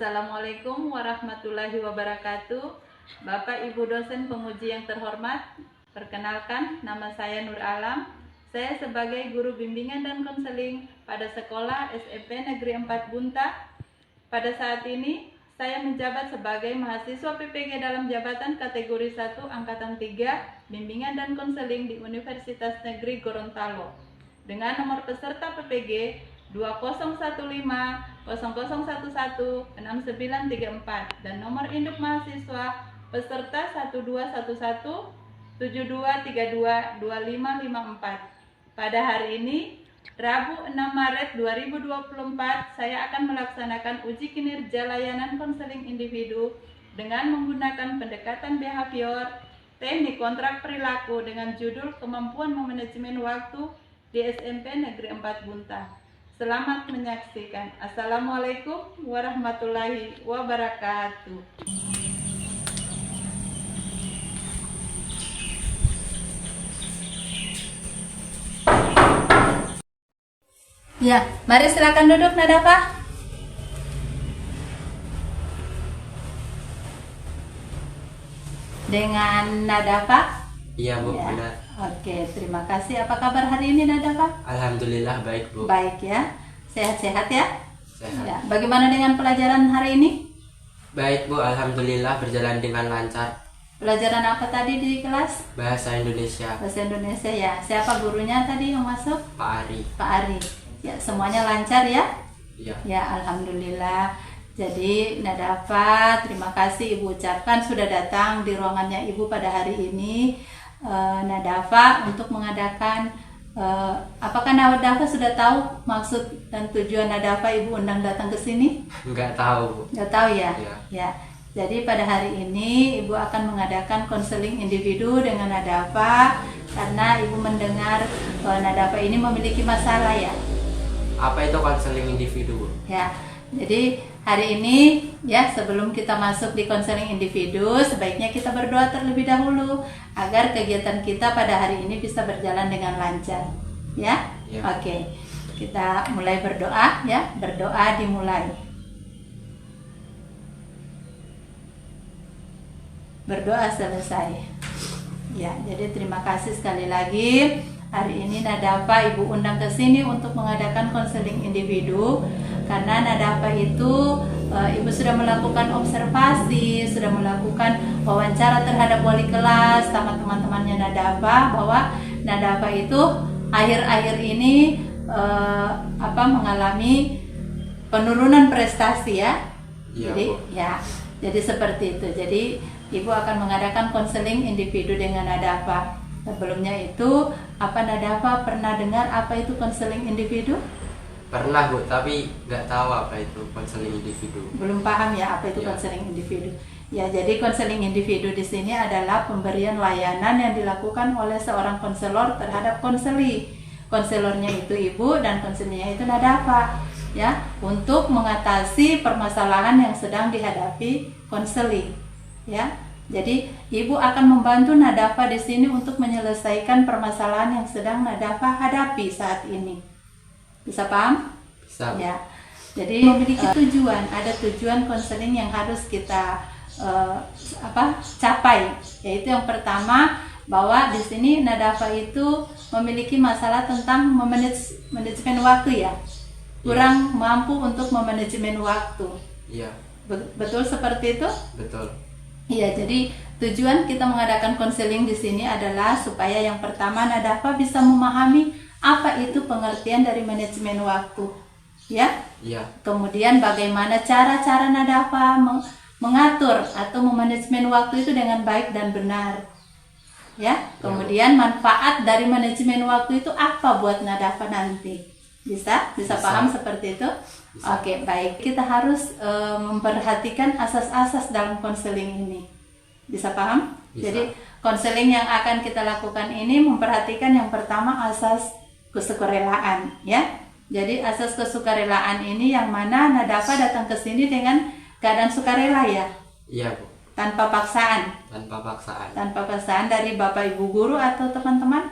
Assalamualaikum warahmatullahi wabarakatuh. Bapak Ibu dosen penguji yang terhormat, perkenalkan nama saya Nur Alam. Saya sebagai guru bimbingan dan konseling pada sekolah SMP Negeri 4 Bunta. Pada saat ini saya menjabat sebagai mahasiswa PPG dalam jabatan kategori 1 angkatan 3 bimbingan dan konseling di Universitas Negeri Gorontalo dengan nomor peserta PPG 201500116934 dan nomor induk mahasiswa peserta 121172322554. Pada hari ini, Rabu 6 Maret 2024, saya akan melaksanakan uji kinerja layanan konseling individu dengan menggunakan pendekatan behavior, teknik kontrak perilaku dengan judul kemampuan memanajemen waktu di SMP Negeri 4 Bunta. Selamat menyaksikan. Assalamualaikum warahmatullahi wabarakatuh. Ya, mari silakan duduk Nadafa. Dengan Nadafa? Iya Bu, Ya. benar. Oke, terima kasih. Apa kabar hari ini Nadafa? Alhamdulillah baik Bu. Baik ya, sehat-sehat ya? Sehat. Ya. Bagaimana dengan pelajaran hari ini? Baik Bu, alhamdulillah berjalan dengan lancar. Pelajaran apa tadi di kelas? Bahasa Indonesia, Bahasa Indonesia ya. Siapa gurunya tadi yang masuk? Pak Ari. Pak Ari. Ya, semuanya lancar ya? Iya. Ya, alhamdulillah. Jadi Nadafa, terima kasih Ibu ucapkan sudah datang di ruangannya Ibu pada hari ini. Nadafa untuk mengadakan apakah Nadafa sudah tahu maksud dan tujuan Nadafa Ibu undang datang ke sini? Enggak tahu Bu. Nggak tahu ya? Iya. Ya. Jadi pada hari ini Ibu akan mengadakan konseling individu dengan Nadafa karena Ibu mendengar Nadafa ini memiliki masalah ya. Apa itu konseling individu Bu? Ya. Jadi hari ini ya sebelum kita masuk di konseling individu sebaiknya kita berdoa terlebih dahulu agar kegiatan kita pada hari ini bisa berjalan dengan lancar. Ya? Ya. Oke. Kita mulai berdoa ya. Berdoa dimulai. Berdoa selesai. Ya, jadi terima kasih sekali lagi. Hari ini Nadafa Ibu undang ke sini untuk mengadakan konseling individu karena Nadafa itu Ibu sudah melakukan observasi, sudah melakukan wawancara terhadap wali kelas sama teman-temannya Nadafa bahwa Nadafa itu akhir-akhir ini mengalami penurunan prestasi ya. Iya, Jadi Bu. ya, jadi seperti itu. Jadi Ibu akan mengadakan konseling individu dengan Nadafa. Sebelumnya itu, apa Nadafa pernah dengar apa itu konseling individu? Pernah Bu, tapi nggak tahu apa itu konseling individu. Belum paham ya apa itu Ya. konseling individu. Ya, jadi konseling individu di sini adalah pemberian layanan yang dilakukan oleh seorang konselor terhadap konseli. Konselornya itu Ibu dan konselornya itu Nadafa, ya, untuk mengatasi permasalahan yang sedang dihadapi konseli, ya. Jadi Ibu akan membantu Nadafa di sini untuk menyelesaikan permasalahan yang sedang Nadafa hadapi saat ini. Bisa paham? Bisa Bu. Ya. Jadi memiliki tujuan, ada tujuan konseling yang harus kita capai. Yaitu yang pertama bahwa di sini Nadafa itu memiliki masalah tentang manajemen waktu ya. Kurang mampu untuk memanajemen waktu. Iya, Betul seperti itu? betul. Iya, jadi tujuan kita mengadakan konseling di sini adalah supaya yang pertama Nadafa bisa memahami apa itu pengertian dari manajemen waktu, ya. Iya. Kemudian bagaimana cara-cara Nadafa mengatur atau memanajemen waktu itu dengan baik dan benar, ya. Kemudian manfaat dari manajemen waktu itu apa buat Nadafa nanti? Bisa paham seperti itu? Bisa. Oke, baik. Kita harus memperhatikan asas-asas dalam konseling ini. Bisa paham? Bisa. Jadi konseling yang akan kita lakukan ini memperhatikan yang pertama asas kesukarelaan, ya. Jadi asas kesukarelaan ini yang mana Nadafa datang ke sini dengan keadaan sukarela ya, Iya Bu, tanpa paksaan. tanpa paksaan. Tanpa paksaan dari Bapak Ibu guru atau teman-teman?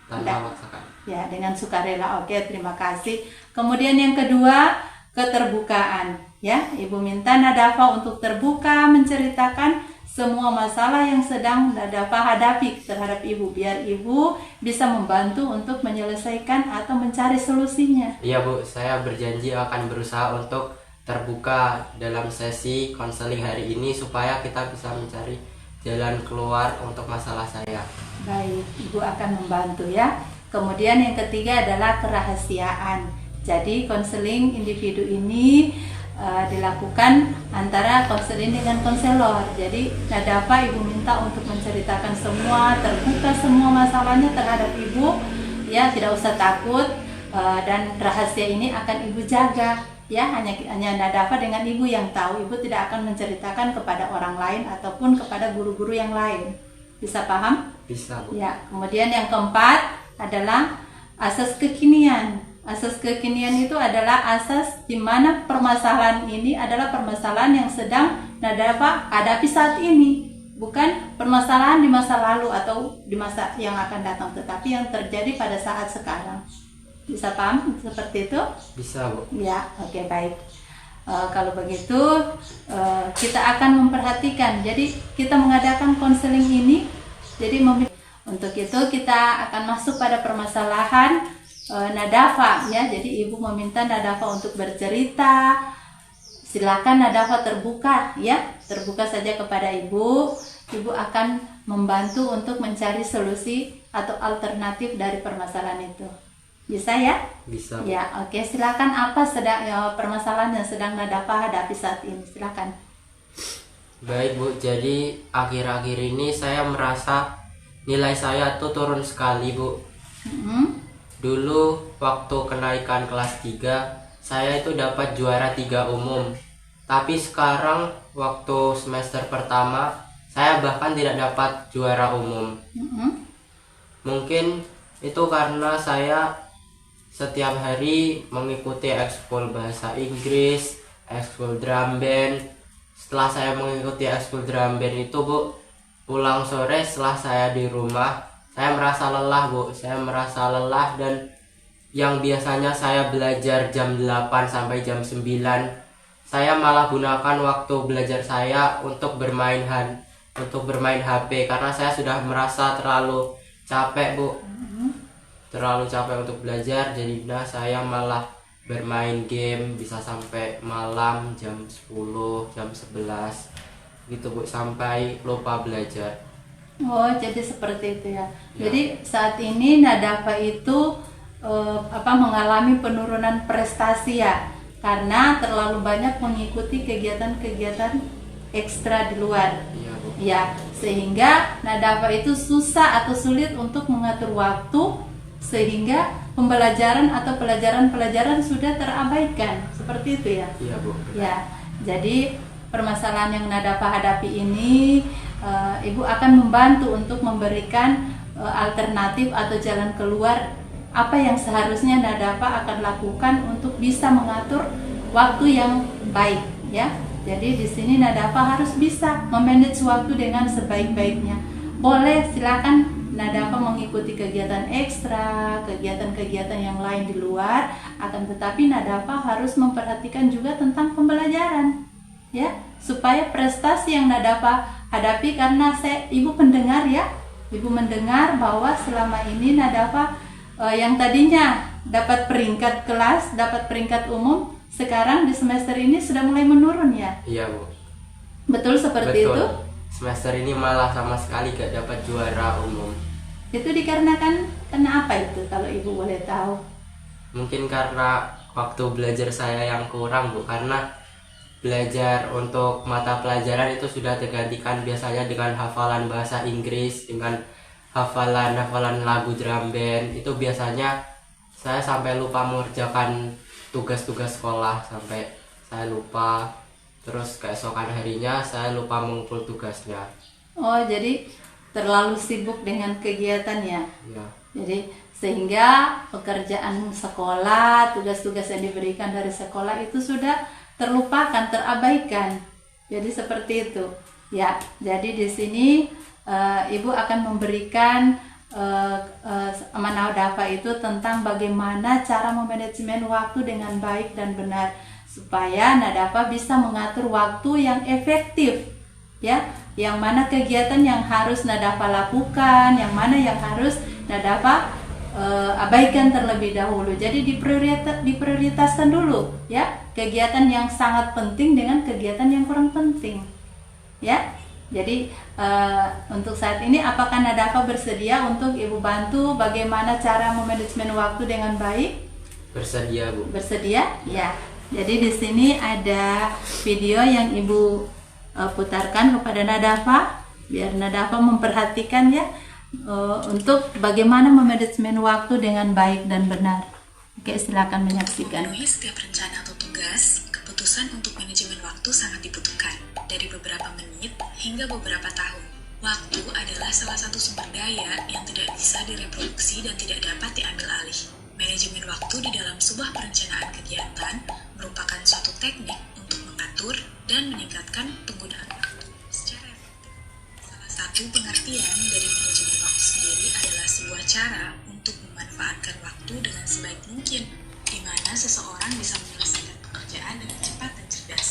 Tanpa Tidak. paksaan. Ya, dengan sukarela. Oke, terima kasih. Kemudian yang kedua, keterbukaan. Ya, Ibu minta Nadafa untuk terbuka menceritakan semua masalah yang sedang Nadafa hadapi terhadap Ibu, biar Ibu bisa membantu untuk menyelesaikan atau mencari solusinya. Iya Bu, saya berjanji akan berusaha untuk terbuka dalam sesi konseling hari ini supaya kita bisa mencari jalan keluar untuk masalah saya. Baik, Ibu akan membantu ya. Kemudian yang ketiga adalah kerahasiaan. Jadi konseling individu ini dilakukan antara konseling dengan konselor. Jadi Nadafa Ibu minta untuk menceritakan semua, terbuka semua masalahnya terhadap Ibu, ya, tidak usah takut, dan rahasia ini akan Ibu jaga, ya, hanya Nadafa dengan Ibu yang tahu. Ibu tidak akan menceritakan kepada orang lain ataupun kepada guru-guru yang lain. Bisa paham? Bisa Bu. Ya, kemudian yang keempat adalah asas kekinian. Asas kekinian itu adalah asas di mana permasalahan ini adalah permasalahan yang sedang Nadafa hadapi saat ini, bukan permasalahan di masa lalu atau di masa yang akan datang, tetapi yang terjadi pada saat sekarang. Bisa paham seperti itu? Bisa Bu. Ya, oke, baik. Kalau begitu kita akan memperhatikan. Jadi kita mengadakan konseling ini. Jadi untuk itu kita akan masuk pada permasalahan Nadafa, ya. Jadi Ibu meminta Nadafa untuk bercerita. Silakan Nadafa terbuka, ya. Terbuka saja kepada Ibu. Ibu akan membantu untuk mencari solusi atau alternatif dari permasalahan itu. Bisa ya? Bisa Bu. Ya, oke. Silakan apa permasalahan yang sedang Nadafa hadapi saat ini? Silakan. Baik Bu, jadi akhir-akhir ini saya merasa nilai saya tuh turun sekali Bu. Dulu waktu kenaikan kelas 3 saya itu dapat juara 3 umum. Tapi sekarang waktu semester pertama saya bahkan tidak dapat juara umum. Mungkin itu karena saya setiap hari mengikuti ekskul bahasa Inggris, ekskul drum band. Setelah saya mengikuti ekskul drum band itu Bu, pulang sore setelah saya di rumah, saya merasa lelah Bu. Saya merasa lelah, dan yang biasanya saya belajar jam 8 sampai jam 9, saya malah gunakan waktu belajar saya untuk bermain HP karena saya sudah merasa terlalu capek Bu. Terlalu capek untuk belajar, jadi saya malah bermain game bisa sampai malam jam 10, jam 11 gitu Bu, sampai lupa belajar. Oh, jadi seperti itu ya. Jadi saat ini Nadafa itu mengalami penurunan prestasi ya, karena terlalu banyak mengikuti kegiatan-kegiatan ekstra di luar. Iya Bu. Ya, sehingga Nadafa itu susah atau sulit untuk mengatur waktu, sehingga pembelajaran atau pelajaran-pelajaran sudah terabaikan. Seperti itu ya. Iya Bu. Ya, jadi permasalahan yang Nadafa hadapi ini, Ibu akan membantu untuk memberikan alternatif atau jalan keluar apa yang seharusnya Nadafa akan lakukan untuk bisa mengatur waktu yang baik, ya. Jadi di sini Nadafa harus bisa memanage waktu dengan sebaik-baiknya. Boleh, silakan Nadafa mengikuti kegiatan ekstra, kegiatan-kegiatan yang lain di luar, akan tetapi Nadafa harus memperhatikan juga tentang pembelajaran, ya, supaya prestasi yang Nadafa hadapi. Karena Ibu mendengar ya, Ibu mendengar bahwa selama ini Nadafa yang tadinya dapat peringkat kelas, dapat peringkat umum, sekarang di semester ini sudah mulai menurun ya. Iya Bu. Betul seperti Betul. itu? Semester ini malah sama sekali gak dapat juara umum. Itu dikarenakan kenapa itu kalau Ibu boleh tahu? Mungkin karena waktu belajar saya yang kurang Bu, karena belajar untuk mata pelajaran itu sudah tergantikan biasanya dengan hafalan bahasa Inggris, dengan hafalan lagu drum band. Itu biasanya saya sampai lupa mengerjakan tugas-tugas sekolah, sampai saya lupa. Terus keesokan harinya saya lupa mengumpul tugasnya. Oh, jadi terlalu sibuk dengan kegiatan ya. Ya. Jadi sehingga pekerjaan sekolah, tugas-tugas yang diberikan dari sekolah itu sudah terlupakan, terabaikan. Jadi seperti itu. Ya, jadi di sini Ibu akan memberikan Nadafa itu tentang bagaimana cara memanajemen waktu dengan baik dan benar, supaya Nadafa bisa mengatur waktu yang efektif, ya. Yang mana kegiatan yang harus Nadafa lakukan, yang mana yang harus Nadafa abaikan terlebih dahulu. Jadi diprioritaskan dulu, ya, kegiatan yang sangat penting dengan kegiatan yang kurang penting, ya. Jadi untuk saat ini apakah Nadafa bersedia untuk Ibu bantu bagaimana cara memanajemen waktu dengan baik? Bersedia, Bu. Bersedia? Ya. Jadi di sini ada video yang Ibu putarkan kepada Nadafa biar Nadafa memperhatikan, ya, untuk bagaimana memanajemen waktu dengan baik dan benar. Oke, silakan menyaksikan. Memenuhi setiap rencana atau tugas, keputusan untuk manajemen waktu sangat dibutuhkan, dari beberapa menit hingga beberapa tahun. Waktu adalah salah satu sumber daya yang tidak bisa direproduksi dan tidak dapat diambil alih. Manajemen waktu di dalam sebuah perencanaan kegiatan merupakan suatu teknik untuk mengatur dan meningkatkan penggunaan waktu secara efektif. Salah satu pengertian dari manajemen waktu sendiri adalah sebuah cara untuk memanfaatkan waktu dengan sebaik mungkin, di mana seseorang bisa menyelesaikan pekerjaan dengan cepat dan cerdas.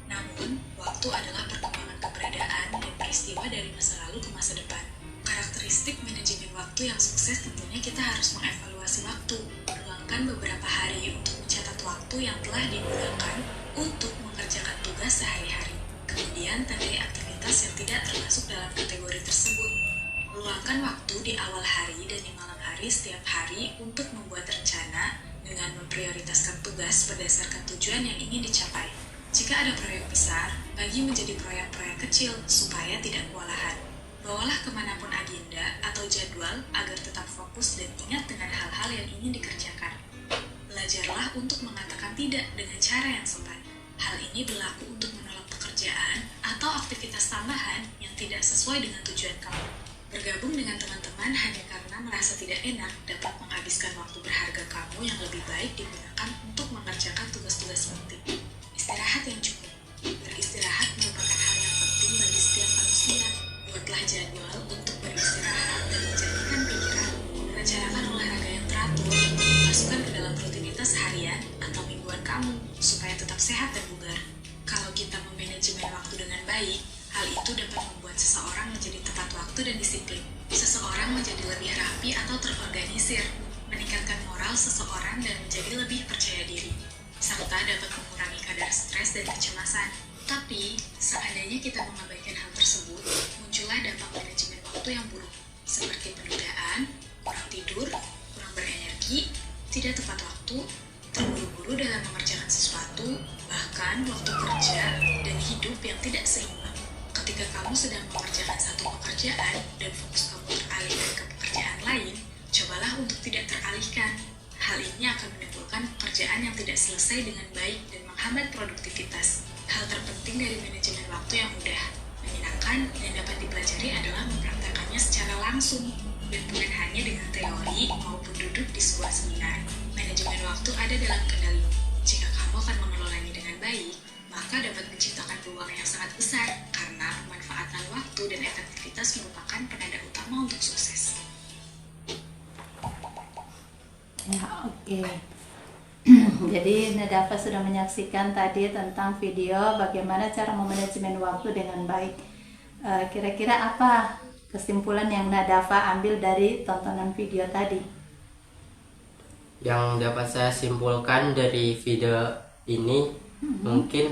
Namun, waktu adalah perkembangan keberadaan dan peristiwa dari masa lalu ke masa depan. Karakteristik manajemen waktu yang sukses tentunya kita harus mengevaluasi waktu, meluangkan beberapa hari untuk mencatat waktu yang telah digunakan untuk mengerjakan tugas sehari-hari. Kemudian tandai aktivitas yang tidak termasuk dalam kategori tersebut. Meluangkan waktu di awal hari dan di malam hari setiap hari untuk membuat rencana dengan memprioritaskan tugas berdasarkan tujuan yang ingin dicapai. Jika ada proyek besar, bagi menjadi proyek-proyek kecil supaya tidak kewalahan. Bawalah kemanapun agenda atau jadwal agar tetap fokus dan ingat dengan hal-hal yang ingin dikerjakan. Belajarlah untuk mengatakan tidak dengan cara yang sopan. Hal ini berlaku untuk menolak pekerjaan atau aktivitas tambahan yang tidak sesuai dengan tujuan kamu. Bergabung dengan teman-teman hanya karena merasa tidak enak dapat menghabiskan waktu berharga kamu yang lebih baik digunakan untuk mengerjakan tugas-tugas penting. Istirahat yang cukup. Beristirahat merupakan hal yang penting bagi setiap manusia. Buatlah jadwal untuk beristirahat dan menjadikan pikiran. Rencanakan olahraga yang teratur, masukkan ke dalam rutinitas harian atau mingguan kamu supaya tetap sehat dan bugar. Kalau kita memanajemen waktu dengan baik, hal itu dapat membuat seseorang menjadi tepat waktu dan disiplin. Seseorang menjadi lebih rapi atau terorganisir, meningkatkan moral seseorang dan menjadi lebih percaya diri, serta dapat mengurangi kadar stres dan kecemasan. Tapi, seandainya kita mengabaikan hal tersebut, muncullah dampak manajemen waktu yang buruk, seperti penundaan, kurang tidur, kurang berenergi, tidak tepat waktu, terburu-buru dalam mengerjakan sesuatu, bahkan waktu kerja dan hidup yang tidak seimbang. Ketika kamu sedang mengerjakan satu pekerjaan dan fokus kamu teralihkan ke pekerjaan lain, cobalah untuk tidak teralihkan. Hal ini akan menimbulkan pekerjaan yang tidak selesai dengan baik dan menghambat produktivitas. Hal terpenting dari manajemen waktu yang mudah, menyenangkan, dan dapat dipelajari adalah mempraktekannya secara langsung, dan bukan hanya dengan teori maupun duduk di sebuah seminar. Manajemen waktu ada dalam kendalimu. Jika kamu akan mengelolanya dengan baik, maka dapat menciptakan peluang yang sangat besar, karena pemanfaatan waktu dan efektivitas merupakan penanda utama untuk sukses. Ya, oke. Jadi Nadafa sudah menyaksikan tadi tentang video bagaimana cara memanajemen waktu dengan baik. Kira-kira apa kesimpulan yang Nadafa ambil dari tontonan video tadi? Yang dapat saya simpulkan dari video ini mungkin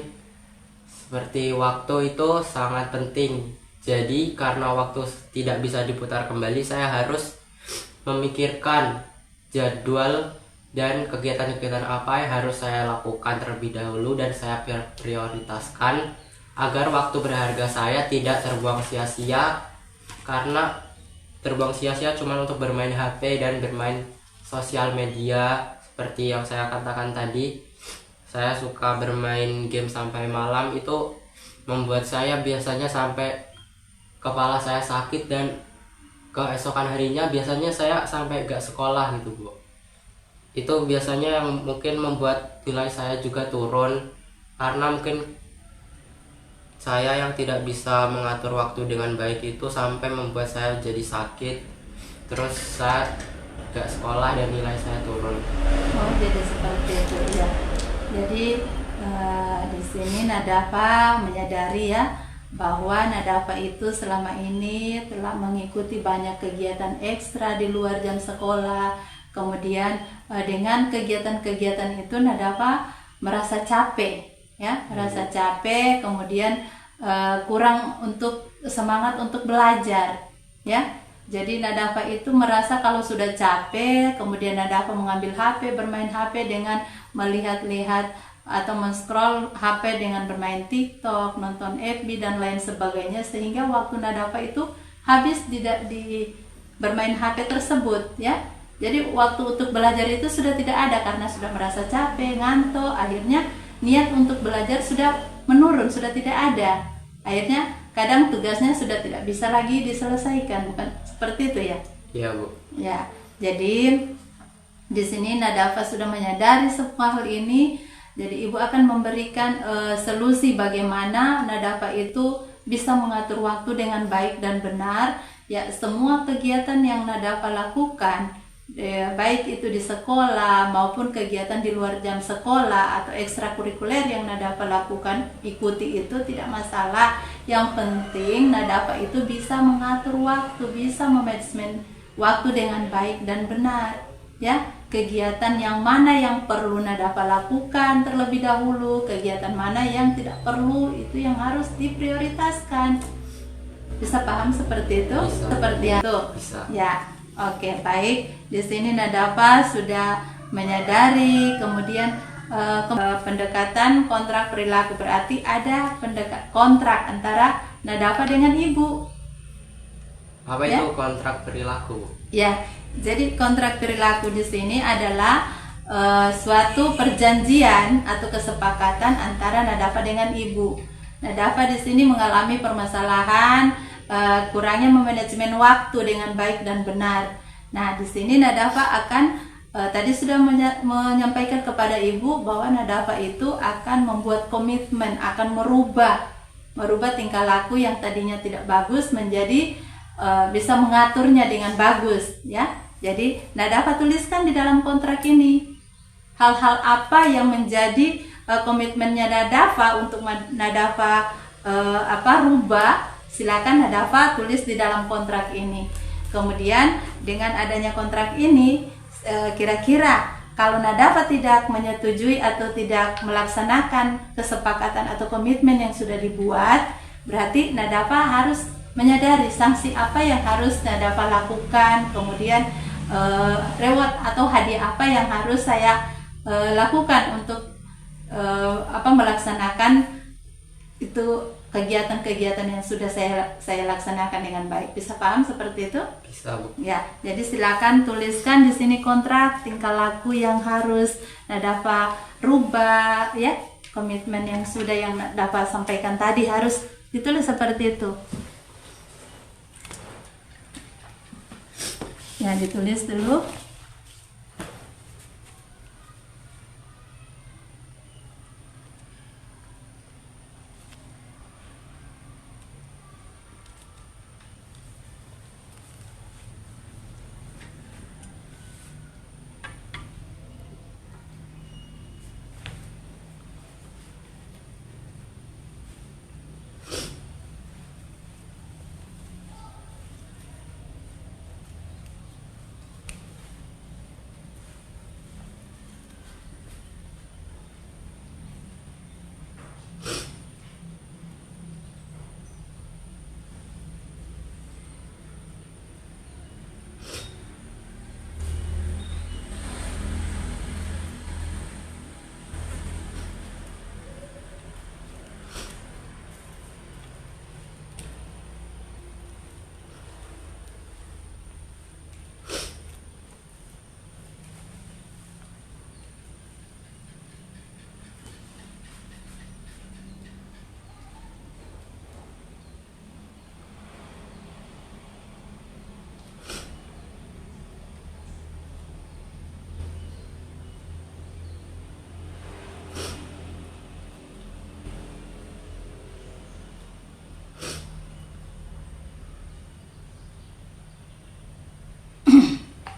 seperti waktu itu sangat penting. Jadi karena waktu tidak bisa diputar kembali, saya harus memikirkan jadwal dan kegiatan-kegiatan apa yang harus saya lakukan terlebih dahulu dan saya prioritaskan agar waktu berharga saya tidak terbuang sia-sia, karena terbuang sia-sia cuma untuk bermain HP dan bermain sosial media. Seperti yang saya katakan tadi, saya suka bermain game sampai malam, itu membuat saya biasanya sampai kepala saya sakit dan keesokan harinya biasanya saya sampai gak sekolah gitu, Bu. Itu biasanya yang mungkin membuat nilai saya juga turun, karena mungkin saya yang tidak bisa mengatur waktu dengan baik itu sampai membuat saya jadi sakit, terus saya gak sekolah dan nilai saya turun. Oh, jadi seperti itu ya. Jadi Di sini Nadafa menyadari ya bahwa Nadafa itu selama ini telah mengikuti banyak kegiatan ekstra di luar jam sekolah. Kemudian dengan kegiatan-kegiatan itu Nadafa merasa capek ya, merasa capek, kemudian kurang untuk semangat untuk belajar ya. Jadi Nadafa itu merasa kalau sudah capek, kemudian Nadafa mengambil HP, bermain HP dengan melihat-lihat atau men-scroll HP dengan bermain TikTok, nonton FB dan lain sebagainya, sehingga waktu Nadafa itu habis di bermain HP tersebut ya. Jadi waktu untuk belajar itu sudah tidak ada karena sudah merasa capek, ngantuk, akhirnya niat untuk belajar sudah menurun, sudah tidak ada. Akhirnya kadang tugasnya sudah tidak bisa lagi diselesaikan, bukan seperti itu ya? Iya, Bu. Ya, jadi di sini Nadafa sudah menyadari semua hal ini. Jadi ibu akan memberikan solusi bagaimana Nadafa itu bisa mengatur waktu dengan baik dan benar. Ya, semua kegiatan yang Nadafa lakukan, baik itu di sekolah maupun kegiatan di luar jam sekolah atau ekstrakurikuler yang Nadafa lakukan, ikuti itu tidak masalah. Yang penting Nadafa itu bisa mengatur waktu, bisa memanajemen waktu dengan baik dan benar ya. Kegiatan yang mana yang perlu Nadafa lakukan terlebih dahulu, kegiatan mana yang tidak perlu itu yang harus diprioritaskan. Bisa paham seperti itu? Bisa. Seperti itu. Bisa. Ya. Oke, baik. Di sini Nadafa sudah menyadari, kemudian pendekatan kontrak perilaku, berarti ada kontrak antara Nadafa dengan ibu. Apa Ya? itu kontrak perilaku? Ya, jadi kontrak perilaku di sini adalah suatu perjanjian atau kesepakatan antara Nadafa dengan ibu. Nadafa di sini mengalami permasalahan kurangnya memanajemen waktu dengan baik dan benar. Nah, di sini Nadafa akan tadi sudah menyampaikan kepada ibu bahwa Nadafa itu akan membuat komitmen, akan merubah tingkah laku yang tadinya tidak bagus menjadi bisa mengaturnya dengan bagus ya. Jadi Nadafa tuliskan di dalam kontrak ini hal-hal apa yang menjadi komitmennya Nadafa untuk Nadafa rubah. Silakan Nadafa tulis di dalam kontrak ini. Kemudian dengan adanya kontrak ini, kira-kira kalau Nadafa tidak menyetujui atau tidak melaksanakan kesepakatan atau komitmen yang sudah dibuat, berarti Nadafa harus menyadari sanksi apa yang harus Nadafa lakukan. Kemudian reward atau hadiah apa yang harus saya lakukan untuk melaksanakan itu kegiatan-kegiatan yang sudah saya laksanakan dengan baik. Bisa paham seperti itu? Bisa, Bu. Ya, jadi silakan tuliskan di sini kontrak tingkah laku yang harus Nadafa rubah ya. Komitmen yang sudah yang Nadafa sampaikan tadi harus ditulis seperti itu. Ya, ditulis dulu.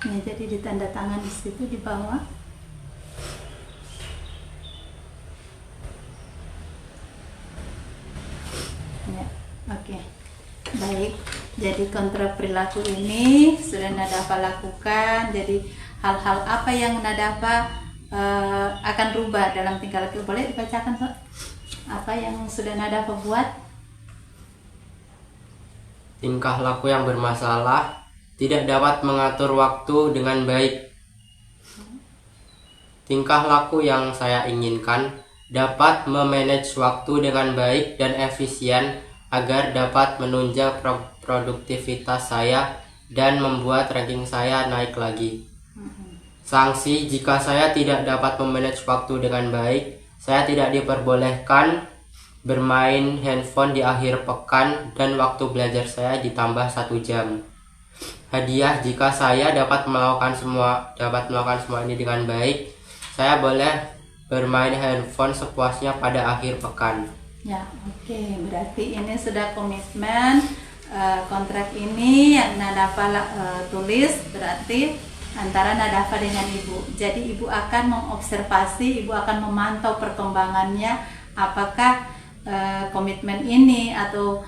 Ya, jadi ditanda tangan di situ di bawah. Jadi kontrak perilaku ini sudah Nadafa lakukan. Jadi hal-hal apa yang Nadafa akan rubah dalam tingkah laku? Boleh dibacakan, Pak? Apa yang sudah Nadafa buat? Tingkah laku yang bermasalah, tidak dapat mengatur waktu dengan baik. Tingkah laku yang saya inginkan dapat memanage waktu dengan baik dan efisien agar dapat menunjang produktivitas saya dan membuat ranking saya naik lagi. Sanksi jika saya tidak dapat memanage waktu dengan baik, saya tidak diperbolehkan bermain handphone di akhir pekan dan waktu belajar saya ditambah 1 jam. Hadiah jika saya dapat melakukan semua ini dengan baik, saya boleh bermain handphone sepuasnya pada akhir pekan. Ya, oke. Berarti ini sudah komitmen kontrak ini yang Nadafa tulis, berarti antara Nadafa dengan ibu. Jadi ibu akan mengobservasi, ibu akan memantau perkembangannya, apakah komitmen ini atau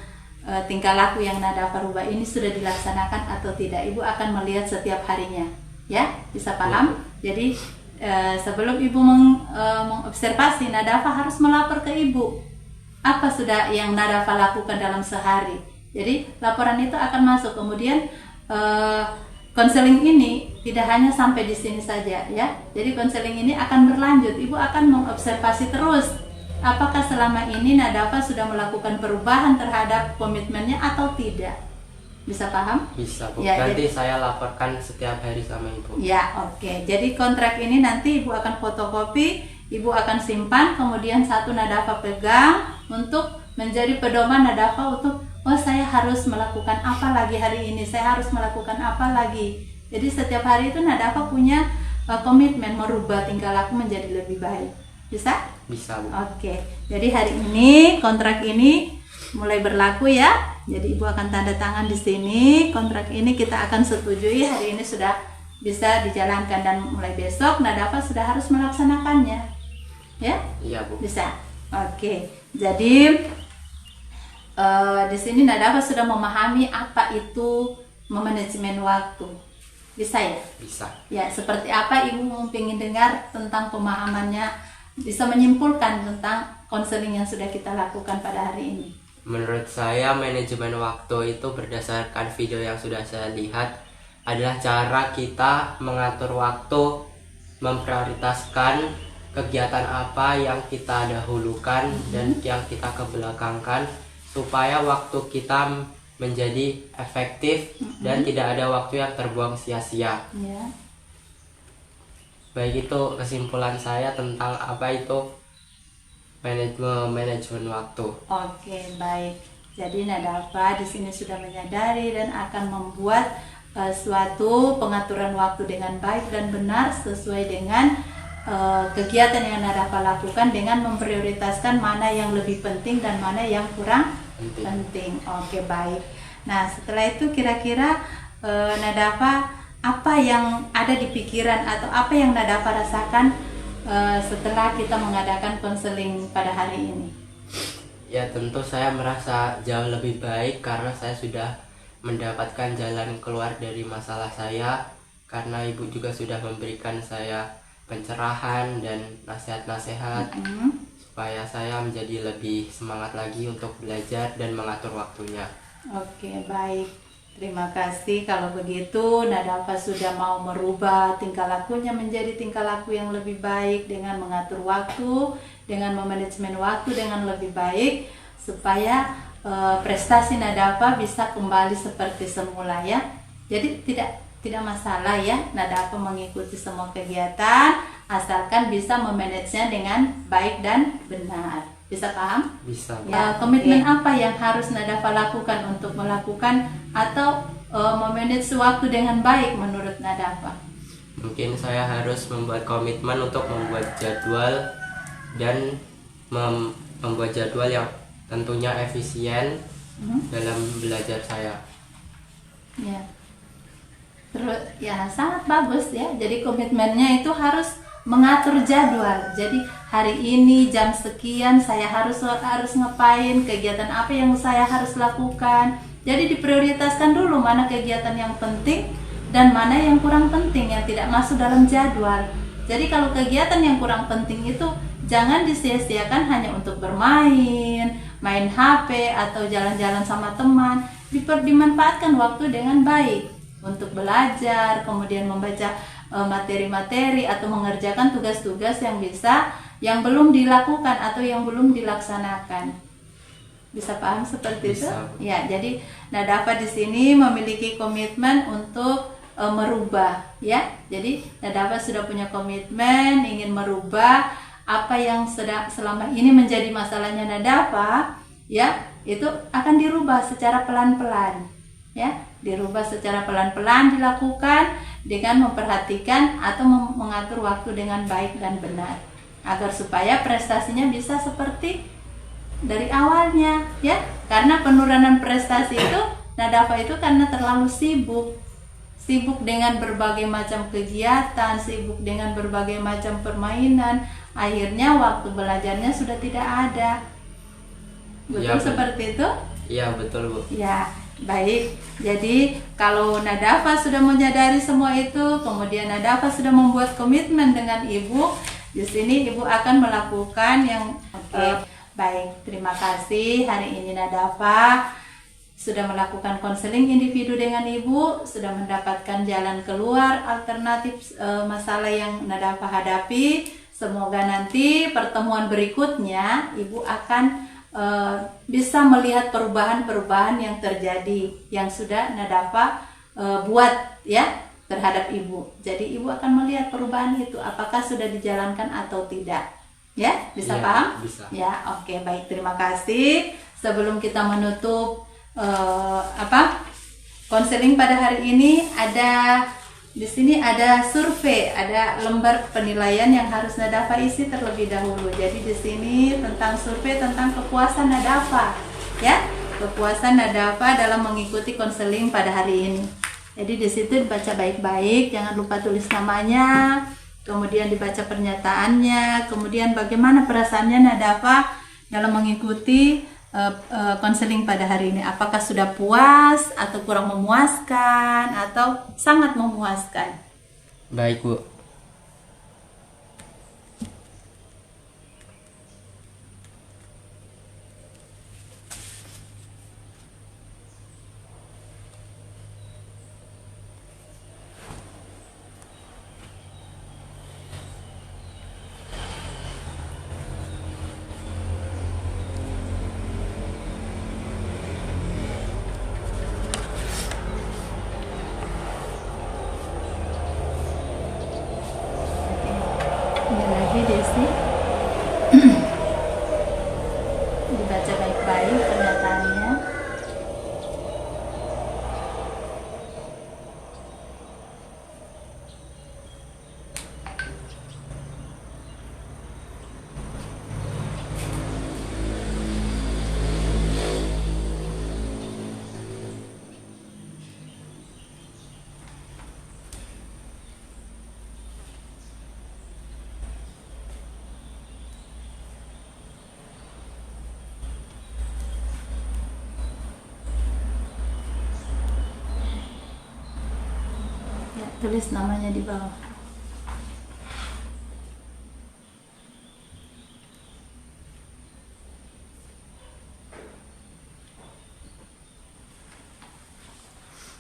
tingkah laku yang Nadafa rubah ini sudah dilaksanakan atau tidak. Ibu akan melihat setiap harinya, ya, bisa paham? Jadi sebelum ibu mengobservasi, Nadafa harus melapor ke ibu apa sudah yang Nadafa lakukan dalam sehari. Jadi laporan itu akan masuk. Kemudian konseling ini tidak hanya sampai di sini saja, ya. Jadi konseling ini akan berlanjut. Ibu akan mengobservasi terus apakah selama ini Nadafa sudah melakukan perubahan terhadap komitmennya atau tidak. Bisa paham? Bisa, Bu. Ya, nanti saya laporkan setiap hari sama ibu. Ya, oke. Jadi kontrak ini nanti ibu akan fotokopi, ibu akan simpan, kemudian satu Nadafa pegang untuk menjadi pedoman Nadafa untuk, oh saya harus melakukan apa lagi hari ini, saya harus melakukan apa lagi. Jadi setiap hari itu Nadafa punya komitmen merubah tingkah laku menjadi lebih baik. Bisa? Bisa, Bu. Oke. Jadi hari ini kontrak ini mulai berlaku, ya. Jadi ibu akan tanda tangan di sini. Kontrak ini kita akan setujui, hari ini sudah bisa dijalankan dan mulai besok Nadafa sudah harus melaksanakannya. Ya? Iya, Bu. Bisa. Oke. Jadi di sini Nadafa sudah memahami apa itu memanajemen waktu. Bisa, ya? Bisa. Ya, seperti apa ibu ingin dengar tentang pemahamannya, bisa menyimpulkan tentang konseling yang sudah kita lakukan pada hari ini. Menurut saya manajemen waktu itu berdasarkan video yang sudah saya lihat adalah cara kita mengatur waktu, memprioritaskan kegiatan apa yang kita dahulukan dan yang kita kebelakangkan supaya waktu kita menjadi efektif dan tidak ada waktu yang terbuang sia-sia. Ya. Baik, itu kesimpulan saya tentang apa itu manajemen waktu. Oke, baik. Jadi Nadafa di sini sudah menyadari dan akan membuat suatu pengaturan waktu dengan baik dan benar sesuai dengan kegiatan yang Nadafa lakukan dengan memprioritaskan mana yang lebih penting dan mana yang kurang penting. Oke, baik. Nah, setelah itu kira-kira Nadafa apa yang ada di pikiran atau apa yang Nadafa rasakan setelah kita mengadakan konseling pada hari ini? Ya, tentu saya merasa jauh lebih baik karena saya sudah mendapatkan jalan keluar dari masalah saya, karena ibu juga sudah memberikan saya pencerahan dan nasihat-nasihat supaya saya menjadi lebih semangat lagi untuk belajar dan mengatur waktunya. Oke, baik. Terima kasih. Kalau begitu Nadafa sudah mau merubah tingkah lakunya menjadi tingkah laku yang lebih baik dengan mengatur waktu, dengan memanajemen waktu dengan lebih baik supaya prestasi Nadafa bisa kembali seperti semula, ya. Jadi tidak masalah, ya, Nadafa mengikuti semua kegiatan asalkan bisa memanagenya dengan baik dan benar. Bisa paham? Bisa. Ya, komitmen apa yang harus Nadafa lakukan untuk melakukan atau memanage waktu dengan baik menurut Nadafa? Mungkin saya harus membuat komitmen untuk membuat jadwal dan membuat jadwal yang tentunya efisien dalam belajar saya. Ya. Terus ya sangat bagus, ya. Jadi komitmennya itu harus mengatur jadwal. Jadi hari ini jam sekian saya harus ngapain, kegiatan apa yang saya harus lakukan. Jadi diprioritaskan dulu mana kegiatan yang penting dan mana yang kurang penting, yang tidak masuk dalam jadwal. Jadi kalau kegiatan yang kurang penting itu jangan disia-siakan hanya untuk bermain, main HP atau jalan-jalan sama teman. Dimanfaatkan waktu dengan baik untuk belajar, kemudian membaca materi-materi atau mengerjakan tugas-tugas yang belum dilakukan atau yang belum dilaksanakan. Bisa paham seperti itu? Ya, jadi Nadafa di sini memiliki komitmen untuk merubah, ya. Jadi Nadafa sudah punya komitmen ingin merubah apa yang selama ini menjadi masalahnya Nadafa, ya, itu akan dirubah secara pelan-pelan, ya. Dirubah secara pelan-pelan dilakukan dengan memperhatikan atau mengatur waktu dengan baik dan benar agar supaya prestasinya bisa seperti dari awalnya, ya. Karena penurunan prestasi itu Nadafa itu karena terlalu sibuk dengan berbagai macam kegiatan, sibuk dengan berbagai macam permainan, akhirnya waktu belajarnya sudah tidak ada. Betul ya, seperti itu? Iya, betul, Bu. Ya, baik. Jadi kalau Nadafa sudah menyadari semua itu, kemudian Nadafa sudah membuat komitmen dengan Ibu, di sini Ibu akan melakukan yang baik, terima kasih. Hari ini Nadafa sudah melakukan konseling individu dengan Ibu, sudah mendapatkan jalan keluar alternatif masalah yang Nadafa hadapi. Semoga nanti pertemuan berikutnya Ibu akan bisa melihat perubahan-perubahan yang terjadi yang sudah Nadafa buat, ya, terhadap Ibu. Jadi Ibu akan melihat perubahan itu apakah sudah dijalankan atau tidak. Ya, bisa paham? Bisa. Ya, oke, baik, terima kasih. Sebelum kita menutup konseling pada hari ini, di sini ada survei, ada lembar penilaian yang harus Nadafa isi terlebih dahulu. Jadi di sini tentang survei tentang kepuasan Nadafa, ya, kepuasan Nadafa dalam mengikuti konseling pada hari ini. Jadi di situ dibaca baik-baik, jangan lupa tulis namanya. Kemudian dibaca pernyataannya, kemudian bagaimana perasaannya Nadafa dalam mengikuti konseling pada hari ini. Apakah sudah puas atau kurang memuaskan atau sangat memuaskan? Baik, Bu. Desi dibaca baik-baik pernyataannya. Tulis namanya di bawah.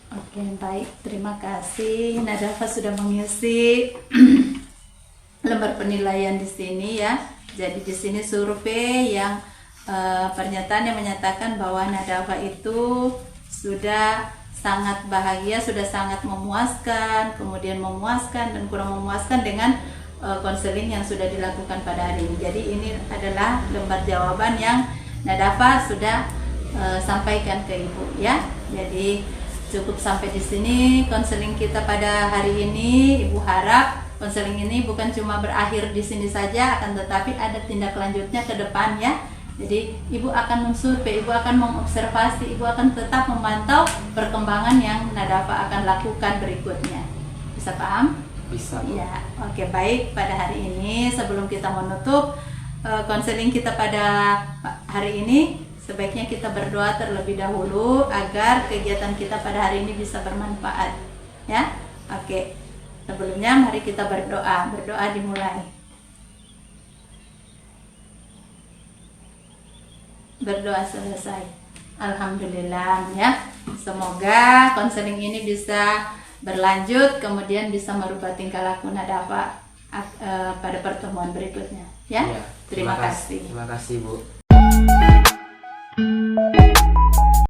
Oke, baik, terima kasih. Nadafa sudah mengisi lembar penilaian di sini, ya. Jadi di sini survei yang pernyataan yang menyatakan bahwa Nadafa itu sudah sangat bahagia, sudah sangat memuaskan, kemudian memuaskan dan kurang memuaskan dengan konseling yang sudah dilakukan pada hari ini. Jadi ini adalah lembar jawaban yang Nadafa sudah sampaikan ke Ibu, ya. Jadi cukup sampai di sini konseling kita pada hari ini. Ibu harap konseling ini bukan cuma berakhir di sini saja, akan tetapi ada tindak lanjutnya ke depan, ya. Jadi Ibu akan mensurvei, Ibu akan mengobservasi, Ibu akan tetap memantau perkembangan yang Nadafa akan lakukan berikutnya. Bisa paham? Bisa. Ya, oke, baik. Pada hari ini sebelum kita menutup konseling kita pada hari ini, sebaiknya kita berdoa terlebih dahulu agar kegiatan kita pada hari ini bisa bermanfaat. Ya, oke. Sebelumnya mari kita berdoa. Berdoa dimulai. Berdoa selesai. Alhamdulillah ya. Semoga konseling ini bisa berlanjut, kemudian bisa merubah tingkah laku Nadafa pada pertemuan berikutnya. Ya, terima kasih. Terima kasih Bu.